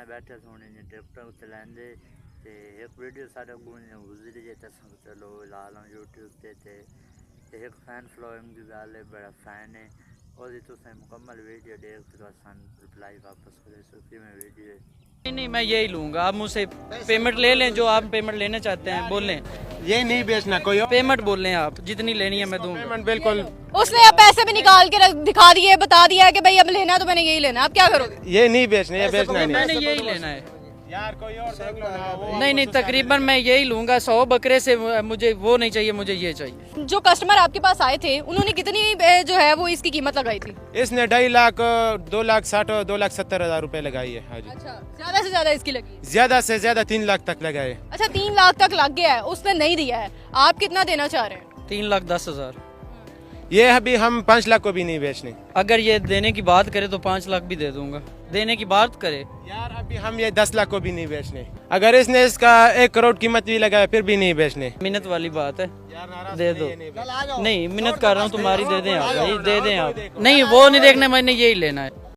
बनाए बैठे सोने ने टिकटॉक चलाते ते एक वीडियो सारे को गुजरी जे तस चलो लाल यूट्यूब ते एक फैन फॉलोइंग की गल है बड़ा फैन है और तुसें मुकम्मल वीडियो देख तो आसान रिप्लाई वापस करे सो कि मैं वीडियो नहीं मैं यही लूंगा। आप मुझसे पेमेंट ले लें, जो आप पेमेंट लेना चाहते हैं बोल लें। ये नहीं बेचना कोई और पेमेंट बोल लें, आप जितनी लेनी है मैं दूंगा। पेमेंट बिल्कुल। उसने अब पैसे भी निकाल के दिखा दिए, बता दिया है कि भाई अब लेना है तो मैंने यही लेना है। आप क्या करोगे? ये नहीं बेचना, ये बेचना नहीं। मैंने यही लेना है यार कोई और देख लो ना। वो नहीं तकरीबन मैं यही लूंगा। 100 बकरे से मुझे वो नहीं चाहिए, मुझे ये चाहिए। जो कस्टमर आपके पास आए थे उन्होंने कितनी जो है वो इसकी कीमत लगाई थी? इसने 2.5 लाख 2,60,000 2,70,000 रुपए लगाई है। हाँ जी। अच्छा, ज्यादा से ज्यादा इसकी लगी? ज्यादा से ज्यादा 3 लाख तक लगाए। अच्छा, 3 लाख तक लग गया है, उसने नहीं दिया है। आप कितना देना चाह रहे हैं? 3,10,000। ये अभी हम 5 लाख को भी नहीं बेचने। अगर ये देने की बात करे तो 5 लाख भी दे दूंगा। देने की बात करे यार अभी हम ये 10 लाख को भी नहीं बेचने। अगर इसने इसका 1 करोड़ कीमत भी लगाया फिर भी नहीं बेचने। मिन्नत वाली बात है, यार दे दो। नहीं मिन्नत कर रहा हूँ तुम्हारी, दे दें आप भाई, दे दें आप। नहीं वो नहीं देखना, मैंने यही लेना है।